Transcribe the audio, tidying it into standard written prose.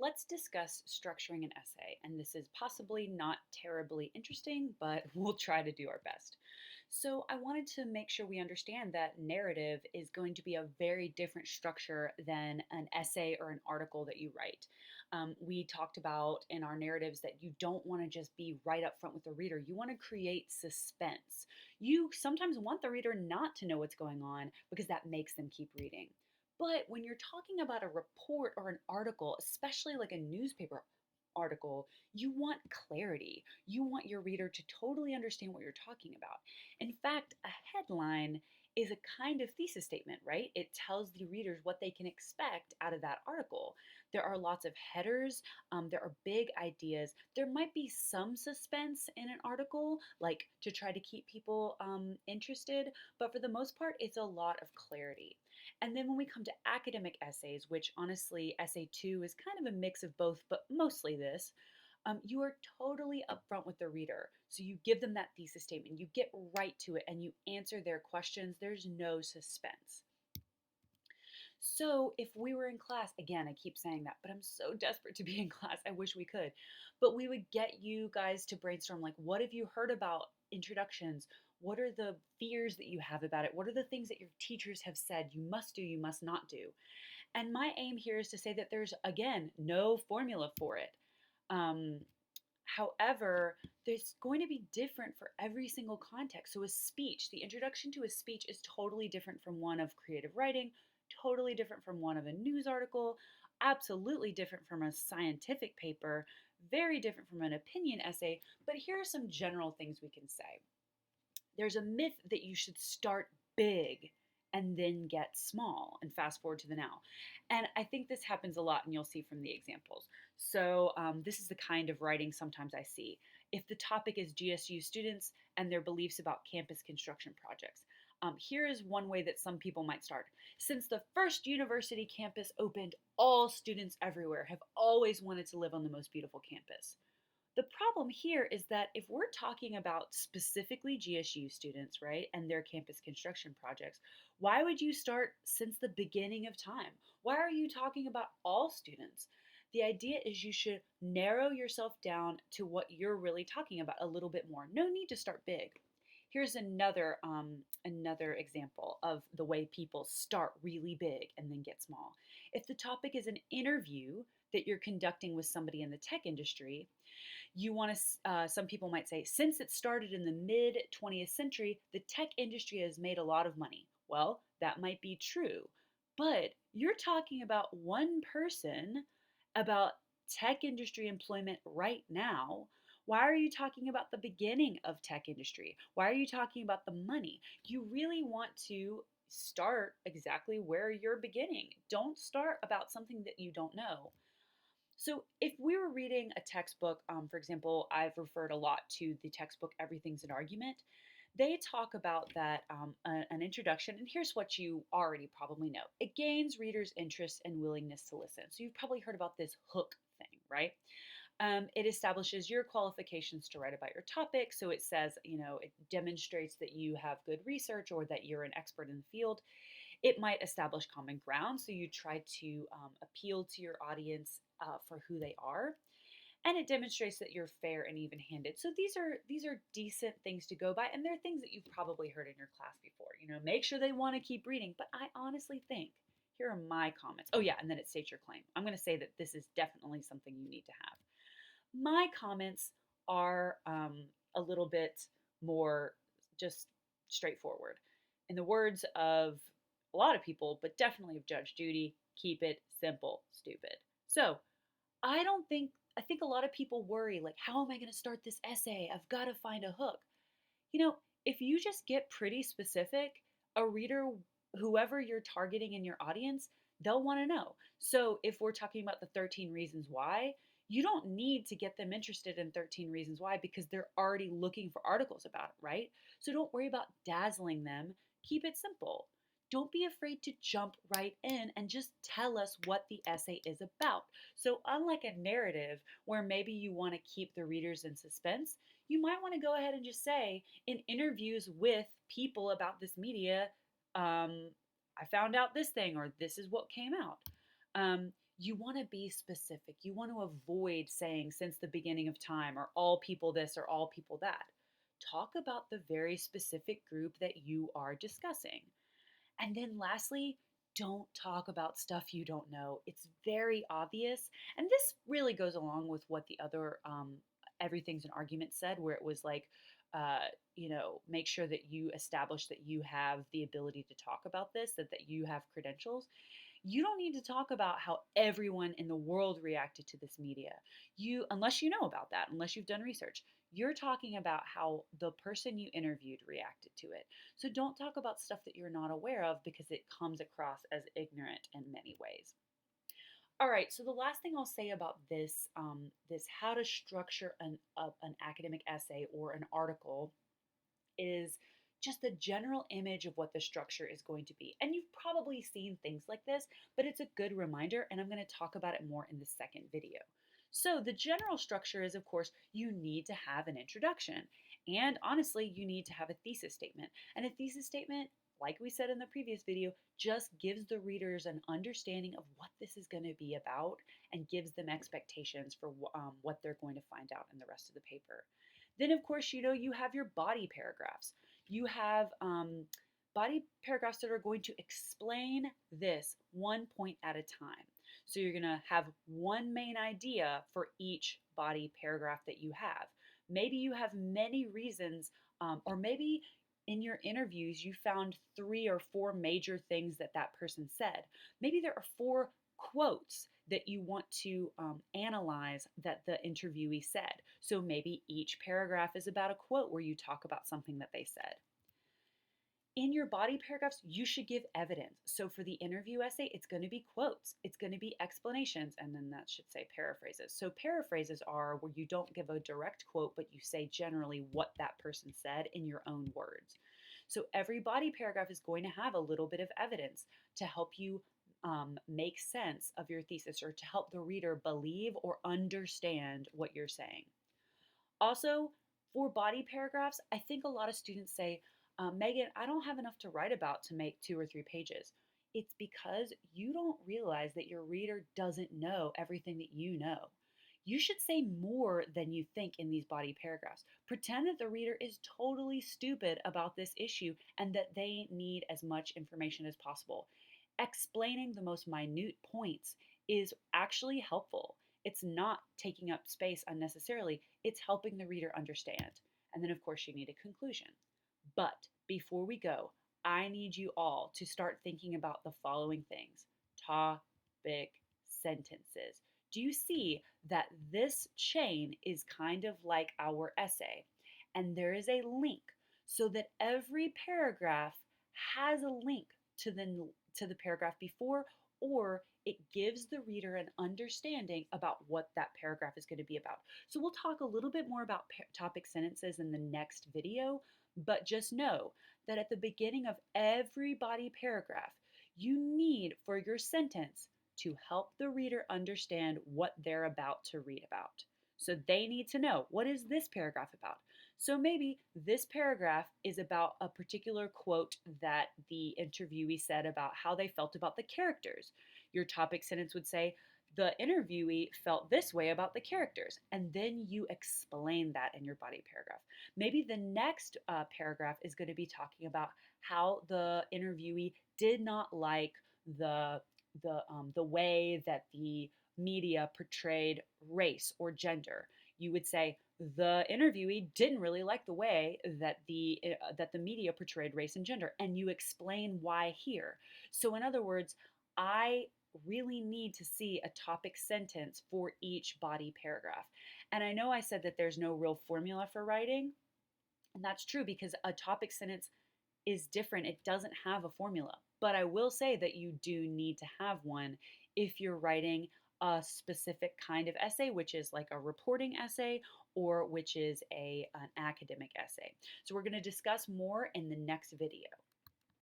let's discuss structuring an essay. And this is possibly not terribly interesting, but we'll try to do our best. So, I wanted to make sure we understand that narrative is going to be a very different structure than an essay or an article that you write. We talked about in our narratives that you don't want to just be right up front with the reader. You want to create suspense. You sometimes want the reader not to know what's going on because that makes them keep reading. But when you're talking about a report or an article, especially like a newspaper article, you want clarity. You want your reader to totally understand what you're talking about. In fact, a headline is a kind of thesis statement, right? It tells the readers what they can expect out of that article. There are lots of headers, there are big ideas. There might be some suspense in an article, like to try to keep people interested, but for the most part, it's a lot of clarity. And then when we come to academic essays, which honestly, essay two is kind of a mix of both, but mostly this, you are totally upfront with the reader. So you give them that thesis statement, you get right to it, and you answer their questions. There's no suspense. So if we were in class, again, I keep saying that, but I'm so desperate to be in class. I wish we could. But we would get you guys to brainstorm like, what have you heard about introductions? What are the fears that you have about it? What are the things that your teachers have said you must do, you must not do? And my aim here is to say that there's, again, no formula for it. Um, However, there's going to be different for every single context. So, a speech, the introduction to a speech is totally different from one of creative writing, totally different from one of a news article, absolutely different from a scientific paper, very different from an opinion essay. But here are some general things we can say. There's a myth that you should start big and then get small and fast forward to the now. And I think this happens a lot, and you'll see from the examples. So, this is the kind of writing sometimes I see. If the topic is GSU students and their beliefs about campus construction projects, here is one way that some people might start. Since the first university campus opened, all students everywhere have always wanted to live on the most beautiful campus. The problem here is that if we're talking about specifically GSU students, right, and their campus construction projects, why would you start since the beginning of time? Why are you talking about all students? The idea is you should narrow yourself down to what you're really talking about a little bit more. No need to start big. Here's another example of the way people start really big and then get small. If the topic is an interview that you're conducting with somebody in the tech industry, you want to, some people might say, since it started in the mid 20th century, the tech industry has made a lot of money. Well, that might be true, but you're talking about one person, about tech industry employment right now. Why are you talking about the beginning of tech industry? Why are you talking about the money? You really want to start exactly where you're beginning. Don't start about something that you don't know. So, if we were reading a textbook, for example, I've referred a lot to the textbook Everything's an Argument. They talk about that an introduction, and here's what you already probably know it gains readers' interest and willingness to listen. So, you've probably heard about this hook thing, right? It establishes your qualifications to write about your topic. So, it says, it demonstrates that you have good research or that you're an expert in the field. It might establish common ground, so you try to appeal to your audience for who they are, and it demonstrates that you're fair and even-handed. So these are decent things to go by, and they're things that you've probably heard in your class before. Make sure they want to keep reading. But I honestly think here are my comments. Oh yeah, and then it states your claim. I'm going to say that this is definitely something you need to have. My comments are a little bit more just straightforward. In the words of a lot of people, but definitely of Judge Judy, keep it simple, stupid. So I think a lot of people worry, like, how am I going to start this essay? I've got to find a hook. If you just get pretty specific, a reader, whoever you're targeting in your audience, they'll want to know. So if we're talking about the 13 reasons why, you don't need to get them interested in 13 reasons why because they're already looking for articles about it, right? So don't worry about dazzling them. Keep it simple. Don't be afraid to jump right in and just tell us what the essay is about. So, unlike a narrative where maybe you want to keep the readers in suspense, you might want to go ahead and just say, in interviews with people about this media, I found out this thing, or this is what came out. You want to be specific. You want to avoid saying since the beginning of time or all people this or all people that. Talk about the very specific group that you are discussing. And then lastly, don't talk about stuff you don't know. It's very obvious. And this really goes along with what the other Everything's an Argument said, where it was like, uh, make sure that you establish that you have the ability to talk about this, that you have credentials. You don't need to talk about how everyone in the world reacted to this media. Unless you know about that, unless you've done research, you're talking about how the person you interviewed reacted to it. So don't talk about stuff that you're not aware of because it comes across as ignorant in many ways. All right, so the last thing I'll say about this how to structure an academic essay or an article is just the general image of what the structure is going to be. And you've probably seen things like this, but it's a good reminder, and I'm going to talk about it more in the second video. So, the general structure is, of course, you need to have an introduction. And honestly, you need to have a thesis statement. And a thesis statement, like we said in the previous video, just gives the readers an understanding of what this is going to be about and gives them expectations for what they're going to find out in the rest of the paper. Then, of course, you have your body paragraphs. You have body paragraphs that are going to explain this one point at a time. So you're going to have one main idea for each body paragraph that you have. Maybe you have many reasons, or maybe in your interviews you found 3 or 4 major things that that person said. Maybe there are 4 quotes that you want to analyze that the interviewee said. So maybe each paragraph is about a quote where you talk about something that they said. In your body paragraphs, you should give evidence. So for the interview essay, it's going to be quotes, it's going to be explanations, and then that should say paraphrases. So paraphrases are where you don't give a direct quote, but you say generally what that person said in your own words. So every body paragraph is going to have a little bit of evidence to help you make sense of your thesis or to help the reader believe or understand what you're saying. Also, for body paragraphs, I think a lot of students say, Megan, I don't have enough to write about to make 2 or 3 pages. It's because you don't realize that your reader doesn't know everything that you know. You should say more than you think in these body paragraphs. Pretend that the reader is totally stupid about this issue and that they need as much information as possible. Explaining the most minute points is actually helpful. It's not taking up space unnecessarily, it's helping the reader understand. And then, of course, you need a conclusion. But before we go, I need you all to start thinking about the following things: topic sentences. Do you see that this chain is kind of like our essay? And there is a link so that every paragraph has a link to the paragraph before, or it gives the reader an understanding about what that paragraph is going to be about. So we'll talk a little bit more about topic sentences in the next video, but just know that at the beginning of every body paragraph, you need for your sentence to help the reader understand what they're about to read about. So they need to know, what is this paragraph about? So maybe this paragraph is about a particular quote that the interviewee said about how they felt about the characters. Your topic sentence would say, the interviewee felt this way about the characters. And then you explain that in your body paragraph. Maybe the next paragraph is going to be talking about how the interviewee did not like the way that the media portrayed race or gender. You would say the interviewee didn't really like the way that the media portrayed race and gender, and you explain why here. So in other words, I really need to see a topic sentence for each body paragraph. And I know I said that there's no real formula for writing, and that's true because a topic sentence is different. It doesn't have a formula. But I will say that you do need to have one if you're writing a specific kind of essay, which is like a reporting essay or which is an academic essay. So we're going to discuss more in the next video.